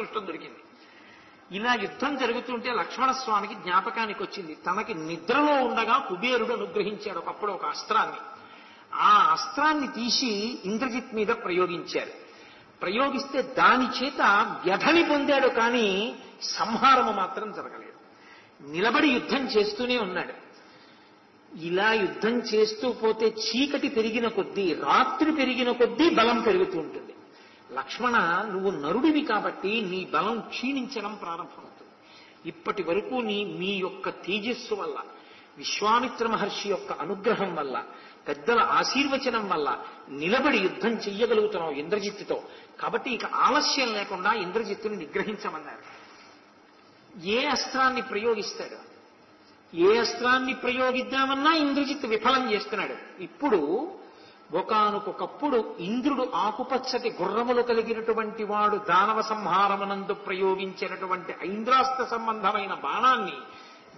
అదృష్టం దొరికింది. ఇలా యుద్ధం జరుగుతుంటే లక్ష్మణస్వామికి జ్ఞాపకానికి వచ్చింది, తనకి నిద్రలో ఉండగా కుబేరుడు అనుగ్రహించాడు ఒకప్పుడు ఒక అస్త్రాన్ని. ఆ అస్త్రాన్ని తీసి ఇంద్రజిత్ మీద ప్రయోగించారు. ప్రయోగిస్తే దాని చేత వ్యధని పొందాడు, కానీ సంహారము మాత్రం జరగలేదు. నిలబడి యుద్ధం చేస్తూనే ఉన్నాడు. ఇలా యుద్ధం చేస్తూ పోతే చీకటి పెరిగిన కొద్దీ, రాత్రి పెరిగిన కొద్దీ బలం పెరుగుతూ ఉంటుంది. లక్ష్మణ, నువ్వు నరుడివి కాబట్టి నీ బలం క్షీణించడం ప్రారంభమవుతుంది. ఇప్పటి వరకు మీ యొక్క తేజస్సు వల్ల, విశ్వామిత్ర మహర్షి యొక్క అనుగ్రహం వల్ల, పెద్దల ఆశీర్వచనం వల్ల నిలబడి యుద్ధం చెయ్యగలుగుతున్నావు ఇంద్రజిత్తుతో. కాబట్టి ఇక ఆలస్యం లేకుండా ఇంద్రజిత్తుని నిగ్రహించమన్నారు. ఏ అస్త్రాన్ని ప్రయోగిస్తాడు? ఏ అస్త్రాన్ని ప్రయోగిద్దామన్నా ఇంద్రజిత్తు విఫలం చేస్తున్నాడు. ఇప్పుడు ఒకానొకప్పుడు ఇంద్రుడు ఆకుపచ్చటి గుర్రములు కలిగినటువంటి వాడు దానవ సంహారమునందు ప్రయోగించినటువంటి ఐంద్రాస్త్ర సంబంధమైన బాణాన్ని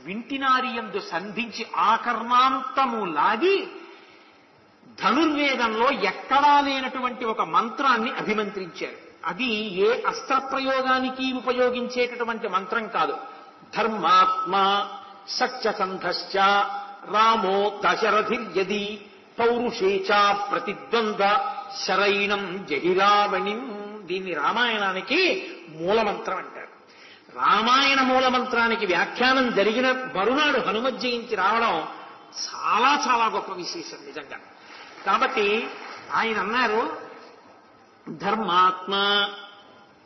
వింటినారియందు సంధించి ఆకర్ణాంతము లాగి ధనుర్వేదంలో ఎక్కడా లేనటువంటి ఒక మంత్రాన్ని అభిమంత్రించారు. అది ఏ అస్త్ర ప్రయోగానికి ఉపయోగించేటటువంటి మంత్రం కాదు. ధర్మాత్మా సత్యసంధశ్చ రామో దశరథిర్యది పౌరుషేచా ప్రతిద్వంద్వ శరైణం జహిరావణిం. దీన్ని రామాయణానికి మూలమంత్రం అంటారు. రామాయణ మూలమంత్రానికి వ్యాఖ్యానం జరిగిన మరునాడు హనుమత్ జయంతి రావడం చాలా చాలా గొప్ప విశేషం నిజంగా. కాబట్టి ఆయన అన్నారు, ధర్మాత్మ,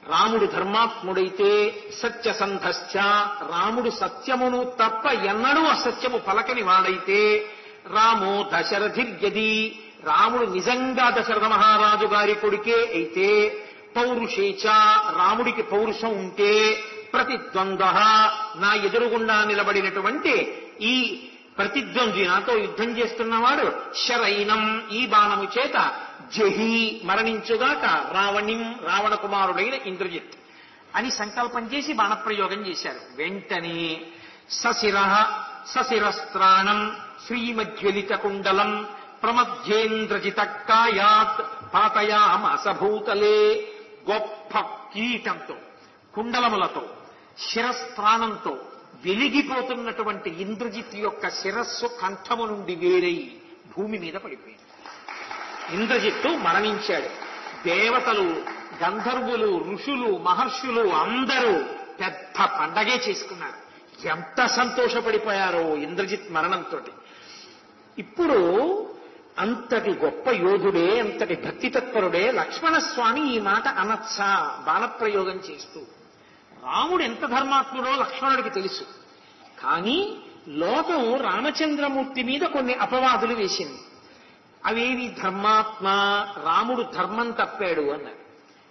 రాముడు ధర్మాత్ముడైతే, సత్యసంధశ్చ, రాముడు సత్యమును తప్ప ఎన్నడూ అసత్యము పలకని వాడైతే, రామో దశరథిర్యది, రాముడు నిజంగా దశరథ మహారాజు గారి కొడుకే అయితే, పౌరుషేచ, రాముడికి పౌరుషం ఉంటే, ప్రతిద్వంద్వ, నా ఎదురుగుండా నిలబడినటువంటి ఈ ప్రతిద్వంద్వి, నాతో యుద్ధం చేస్తున్నవాడు, శరైనం, ఈ బాణము చేత, జహి, మరణించుగాక, రావణిం, రావణ కుమారుడైన ఇంద్రజిత్ అని సంకల్పం చేసి బాణప్రయోగం చేశారు. వెంటనే సశిరస్త్రాణం శ్రీమజ్వలిత కుండలం ప్రమధ్యేంద్రజిత కాయాత్ పాతయామసభూతలే. గొప్ప కీటంతో, కుండలములతో, శిరస్త్రాణంతో వెలిగిపోతున్నటువంటి ఇంద్రజిత్ యొక్క శిరస్సు కంఠము నుండి వేరై భూమి మీద పడిపోయింది. ఇంద్రజిత్తు మరణించాడు. దేవతలు, గంధర్వులు, ఋషులు, మహర్షులు అందరూ పెద్ద పండగే చేసుకున్నారు. ఎంత సంతోషపడిపోయారో ఇంద్రజిత్ మరణంతో. ఇప్పుడు అంతటి గొప్ప యోధుడే, అంతటి భక్తి తత్పరుడే లక్ష్మణస్వామి ఈ మాట అనొచ్చా బాణప్రయోగం చేస్తూ? రాముడు ఎంత ధర్మాత్ముడో లక్ష్మణుడికి తెలుసు. కానీ లోకం రామచంద్రమూర్తి మీద కొన్ని అపవాదులు వేసింది. అవేవి? ధర్మాత్మ, రాముడు ధర్మం తప్పాడు అన్నారు.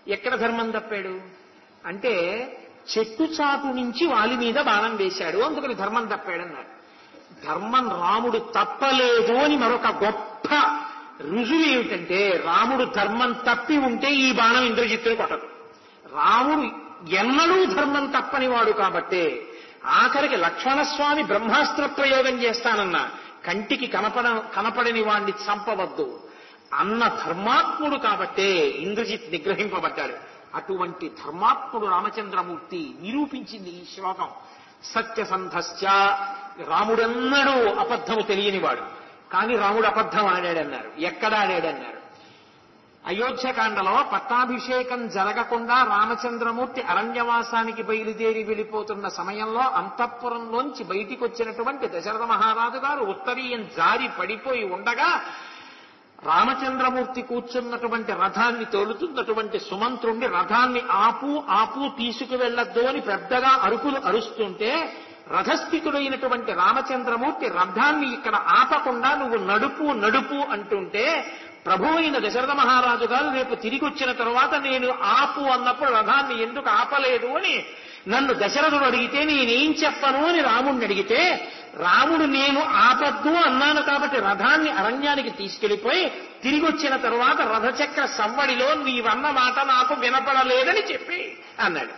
ఎక్కడ ధర్మం తప్పాడు అంటే, చెట్టు చాటు నుంచి వాలి మీద బాణం వేశాడు, అందుకని ధర్మం తప్పాడన్నారు. ధర్మం రాముడు తప్పలేదు అని మరొక గొప్ప రుజువు ఏమిటంటే, రాముడు ధర్మం తప్పి ఉంటే ఈ బాణం ఇంద్రజిత్తుని కొట్టదు. రాముడు ఎన్నడూ ధర్మం తప్పని వాడు కాబట్టే ఆఖరికి లక్ష్మణస్వామి బ్రహ్మాస్త్ర ప్రయోగం చేస్తానన్నా కంటికి కనపడని వాణ్ణి చంపవద్దు అన్న ధర్మాత్ముడు కాబట్టే ఇంద్రజిత్ నిగ్రహింపబడ్డాడు. అటువంటి ధర్మాత్ముడు రామచంద్రమూర్తి నిరూపించింది ఈ శ్లోకం. సత్యసంధశ్చ, రాముడన్నడూ అబద్ధము తెలియనివాడు, కానీ రాముడు అబద్ధం ఆడాడన్నారు. ఎక్కడ ఆడాడన్నారు? అయోధ్యకాండలో పట్టాభిషేకం జరగకుండా రామచంద్రమూర్తి అరణ్యవాసానికి బయలుదేరి వెళ్ళిపోతున్న సమయంలో అంతఃపురంలోంచి బయటికి వచ్చినటువంటి దశరథ మహారాజు గారు ఉత్తరీయం జారి పడిపోయి ఉండగా రామచంద్రమూర్తి కూర్చున్నటువంటి రథాన్ని తోలుతున్నటువంటి సుమంత్రుణ్ణి రథాన్ని ఆపు తీసుకువెళ్లొద్దు అని పెద్దగా అరుపులు అరుస్తుంటే రథస్థితుడైనటువంటి రామచంద్రమూర్తి రథాన్ని ఇక్కడ ఆపకుండా నువ్వు నడుపు అంటుంటే ప్రభు అయిన దశరథ మహారాజు గారు రేపు తిరిగి వచ్చిన తర్వాత నేను ఆపు అన్నప్పుడు రథాన్ని ఎందుకు ఆపలేదు అని నన్ను దశరథుడు అడిగితే నేనేం చెప్పను అని రాముడిని అడిగితే, రాముడు నేను ఆపద్దు అన్నాను కాబట్టి రథాన్ని అరణ్యానికి తీసుకెళ్లిపోయి తిరిగి వచ్చిన తరువాత రథచక్ర సవ్వడిలో నీవన్న మాట నాకు వినపడలేదని చెప్పి అన్నాడు.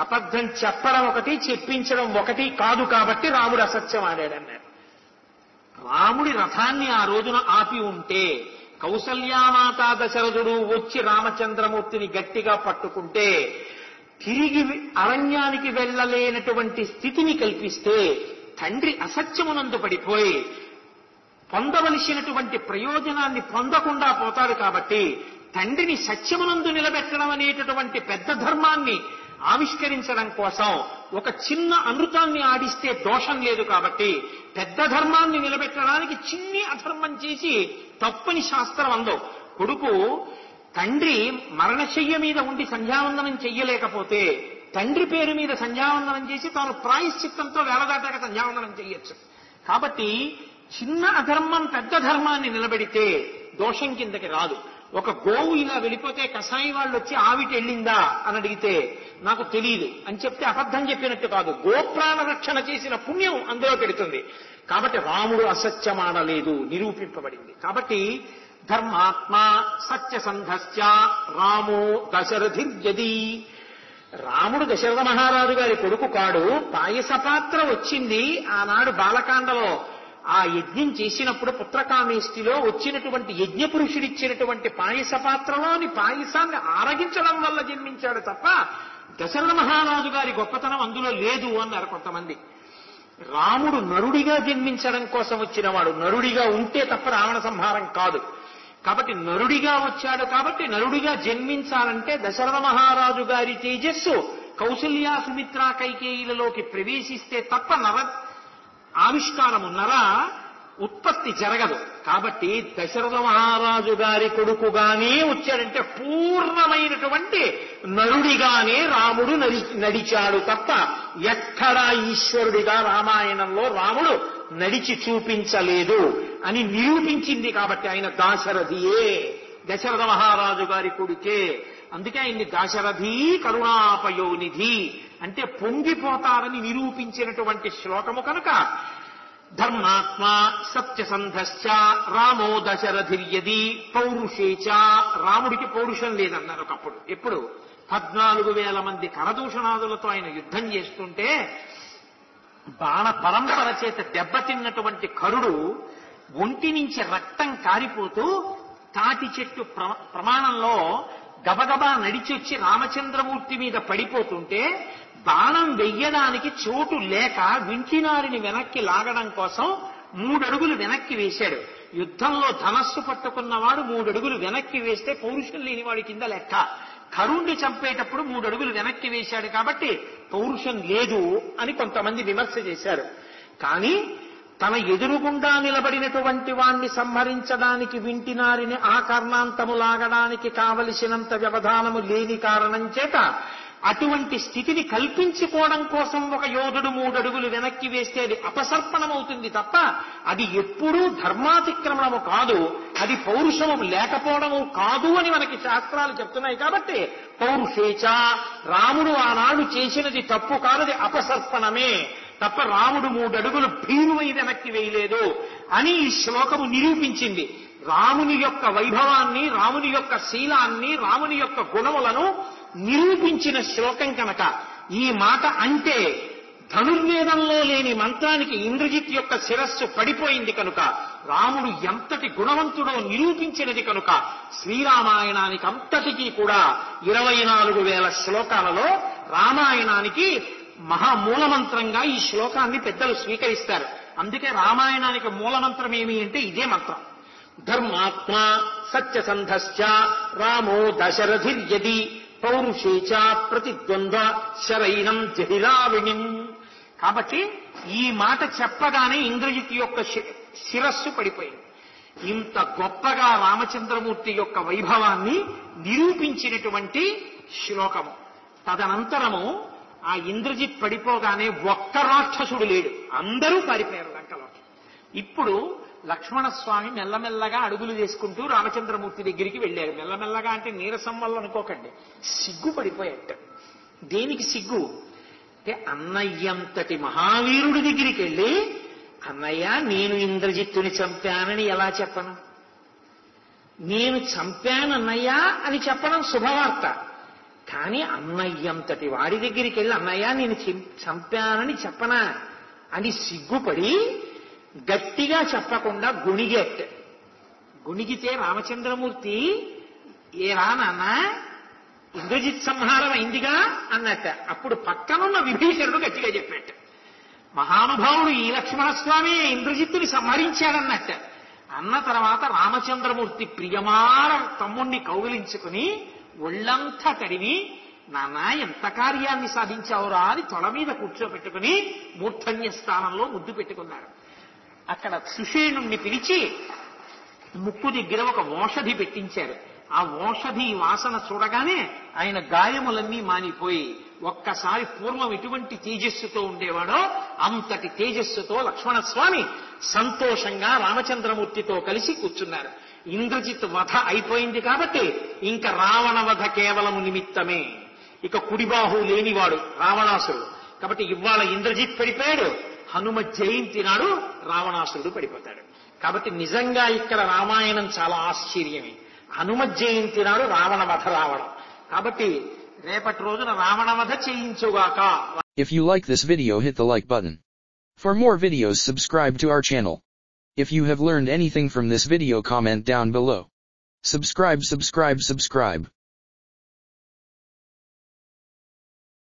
అబద్ధం చెప్పడం ఒకటి, చెప్పించడం ఒకటి కాదు కాబట్టి రాముడు అసత్యం ఆడాడన్నారు. రాముడి రథాన్ని ఆ రోజున ఆపి ఉంటే కౌసల్యామాత దశరథుడు వచ్చి రామచంద్రమూర్తిని గట్టిగా పట్టుకుంటే తిరిగి అరణ్యానికి వెళ్ళలేనటువంటి స్థితిని కల్పిస్తే తండ్రి అసత్యమునందు పడిపోయి పొందవలసినటువంటి ప్రయోజనాన్ని పొందకుండా పోతాడు. కాబట్టి తండ్రిని సత్యమునందు నిలబెట్టడం అనేటటువంటి పెద్ద ధర్మాన్ని ఆవిష్కరించడం కోసం ఒక చిన్న అమృతాన్ని ఆడిస్తే దోషం లేదు. కాబట్టి పెద్ద ధర్మాన్ని నిలబెట్టడానికి చిన్ని అధర్మం చేసి తప్పని శాస్త్రం అందో. కొడుకు తండ్రి మరణశయ్య మీద ఉండి సంధ్యావందనం చెయ్యలేకపోతే తండ్రి పేరు మీద సంధ్యావందనం చేసి తాను ప్రాయశ్చిత్తంతో వేలదాటాక సంధ్యావందనం చెయ్యొచ్చు. కాబట్టి చిన్న అధర్మం పెద్ద ధర్మాన్ని నిలబెడితే దోషం కిందకి రాదు. ఒక గోవు ఇలా వెళ్ళిపోతే కసాయి వాళ్ళు వచ్చి ఆవిటి వెళ్ళిందా అని అడిగితే నాకు తెలియదు అని చెప్తే అబద్ధం చెప్పినట్టు కాదు. గోప్రాణ రక్షణ చేసిన పుణ్యం అందులో పెడుతుంది. కాబట్టి రాముడు అసత్యమాడలేదు, నిరూపింపబడింది. కాబట్టి ధర్మాత్మ సత్యసంధశ్చ రామో దశరథిర్యది. రాముడు దశరథ మహారాజు గారి కొడుకు కాడు. పాయస పాత్ర వచ్చింది ఆనాడు బాలకాండలో. ఆ యజ్ఞం చేసినప్పుడు పుత్రకామేష్టిలో వచ్చినటువంటి యజ్ఞ పురుషుడిచ్చినటువంటి పాయస పాత్రలోని పాయసాన్ని ఆరగించడం వల్ల జన్మించాడు తప్ప దశరథ మహారాజు గారి గొప్పతనం అందులో లేదు అన్నారు కొంతమంది. రాముడు నరుడిగా జన్మించడం కోసం వచ్చినవాడు. నరుడిగా ఉంటే తప్ప రావణ సంహారం కాదు. కాబట్టి నరుడిగా వచ్చాడు. కాబట్టి నరుడిగా జన్మించాలంటే దశరథ మహారాజు గారి తేజస్సు కౌసల్యా సుమిత్రా కైకేయులలోకి ప్రవేశిస్తే తప్ప ఆవిష్కారము నర ఉత్పత్తి జరగదు. కాబట్టి దశరథ మహారాజు గారి కొడుకుగానే వచ్చాడంటే పూర్ణమైనటువంటి నరుడిగానే రాముడు నడిచాడు తప్ప ఎక్కడా ఈశ్వరుడిగా రామాయణంలో రాముడు నడిచి చూపించలేదు అని నిరూపించింది. కాబట్టి ఆయన దాశరథియే, దశరథ మహారాజు గారి కొడుకే. అందుకే ఆయన్ని దాశరథి కరుణాపయోనిధి అంటే పొంగిపోతారని నిరూపించినటువంటి శ్లోకము కనుక ధర్మాత్మ సత్యసంధశ్చ రామో దశరథిర్యది పౌరుషేచ. రాముడికి పౌరుషం లేదన్నారు ఒకప్పుడు. ఎప్పుడు 14,000 మంది కరదూషణాదులతో ఆయన యుద్ధం చేస్తుంటే బాణ పరంపర చేత దెబ్బతిన్నటువంటి కరుడు ఒంటి నుంచి రక్తం కారిపోతూ తాటి చెట్టు ప్రమాణంలో గబగబా నడిచొచ్చి రామచంద్రమూర్తి మీద పడిపోతుంటే బాణం వెయ్యడానికి చోటు లేక వింటినారిని వెనక్కి లాగడం కోసం 3 అడుగులు వెనక్కి వేశాడు. యుద్ధంలో ధనస్సు పట్టుకున్నవాడు 3 అడుగులు వెనక్కి వేస్తే పౌరుషం లేనివాడి కింద లెక్క. కరుణ్ణి చంపేటప్పుడు 3 అడుగులు వెనక్కి వేశాడు కాబట్టి పౌరుషం లేదు అని కొంతమంది విమర్శ చేశారు. కానీ తన ఎదురుగుండా నిలబడినటువంటి వాణ్ణి సంహరించడానికి వింటినారిని ఆ కర్ణాంతము లాగడానికి కావలసినంత వ్యవధానము లేని కారణం చేత అటువంటి స్థితిని కల్పించుకోవడం కోసం ఒక యోధుడు 3 అడుగులు వెనక్కి వేస్తే అది అపసర్పణమవుతుంది తప్ప అది ఎప్పుడూ ధర్మాతిక్రమణము కాదు, అది పౌరుషము లేకపోవడము కాదు అని మనకి శాస్త్రాలు చెప్తున్నాయి. కాబట్టి పౌరుషేచ రాముడు ఆనాడు చేసినది తప్పు కాదది అపసర్పణమే తప్ప రాముడు 3 అడుగులు భీమువై వెనక్కి వేయలేదు అని ఈ శ్లోకము నిరూపించింది. రాముని యొక్క వైభవాన్ని, రాముని యొక్క శీలాన్ని, రాముని యొక్క గుణములను నిరూపించిన శ్లోకం కనుక ఈ మాట అంటే ధనుర్వేదంలో లేని మంత్రానికి ఇంద్రజిత్ యొక్క శిరస్సు పడిపోయింది కనుక రాముడు ఎంతటి గుణవంతుడో నిరూపించినది కనుక శ్రీరామాయణానికి అంతటికీ కూడా 24,000 శ్లోకాలలో రామాయణానికి మహామూలమంత్రంగా ఈ శ్లోకాన్ని పెద్దలు స్వీకరిస్తారు. అందుకే రామాయణానికి మూలమంత్రం ఏమి అంటే ఇదే మంత్రం. ధర్మాత్మ సత్యసంధశ్చ రామో దశరథిర్యది పౌరుషేచ ప్రతిద్వంద్వ శరైనం జహిరావిణిం. కాబట్టి ఈ మాట చెప్పగానే ఇంద్రజిత్ యొక్క శిరస్సు పడిపోయింది. ఇంత గొప్పగా రామచంద్రమూర్తి యొక్క వైభవాన్ని నిరూపించినటువంటి శ్లోకము. తదనంతరము ఆ ఇంద్రజిత్ పడిపోగానే ఒక్క రాక్షసుడు లేడు, అందరూ పారిపోయారు లంకలోకి. ఇప్పుడు లక్ష్మణస్వామి మెల్లమెల్లగా అడుగులు వేసుకుంటూ రామచంద్రమూర్తి దగ్గరికి వెళ్ళారు. మెల్లమెల్లగా అంటే నీరసం వల్ల అనుకోకండి, సిగ్గు పడిపోయాట. దేనికి సిగ్గు అంటే అన్నయ్యంతటి మహావీరుడి దగ్గరికి వెళ్ళి అన్నయ్య నేను ఇంద్రజిత్తుని చంపానని ఎలా చెప్పను, నేను చంపానన్నయ్యా అని చెప్పడం శుభవార్త. కానీ అన్నయ్యంతటి వాడి దగ్గరికి వెళ్ళి అన్నయ్య నేను చంపానని చెప్పనా అని సిగ్గుపడి గట్టిగా చెప్పకుండా గుణిగితే రామచంద్రమూర్తి ఏరా నాన్న ఇంద్రజిత్ సంహారం అయిందిగా అన్నట్ట. అప్పుడు పక్కనున్న విభీషణుడు గట్టిగా చెప్పాట, మహానుభావుడు ఈ లక్ష్మణస్వామి ఇంద్రజిత్తుని సంహరించాడన్నట్ట. అన్న తర్వాత రామచంద్రమూర్తి ప్రియమార తమ్ముణ్ణి కౌగిలించుకుని ఒళ్ళంతా తడివి, నాన్న ఎంత కార్యాన్ని సాధించావురా అని తొడ మీద కూర్చోబెట్టుకుని మూర్ధన్య స్థానంలో ముద్దు పెట్టుకున్నాడు. అక్కడ సుషేణుణ్ణి పిలిచి ముక్కు దగ్గర ఒక ఓషధి పెట్టించారు. ఆ ఓషధి వాసన చూడగానే ఆయన గాయములన్నీ మానిపోయి ఒక్కసారి పూర్వం ఎటువంటి తేజస్సుతో ఉండేవాడో అంతటి తేజస్సుతో లక్ష్మణస్వామి సంతోషంగా రామచంద్రమూర్తితో కలిసి కూర్చున్నారు. ఇంద్రజిత్ వధ అయిపోయింది కాబట్టి ఇంకా రావణ వధ కేవలము నిమిత్తమే. ఇక కుడిబాహు లేనివాడు రావణాసురుడు కాబట్టి ఇవాళ ఇంద్రజిత్ పడిపోయాడు, హనుమ జయంతి నాడు రావణాసురుడు పడిపోతాడు. కాబట్టి నిజంగా ఇక్కడ రామాయణం చాలా ఆశ్చర్యమే. హనుమ జయంతి నాడు రావణ వధ రావడం. కాబట్టి రేపటి రోజున రావణ వధ చేయించుగాక. If you like this video, hit the like button. For more videos, subscribe to our channel. If you have learned anything from this video, comment down below. Subscribe.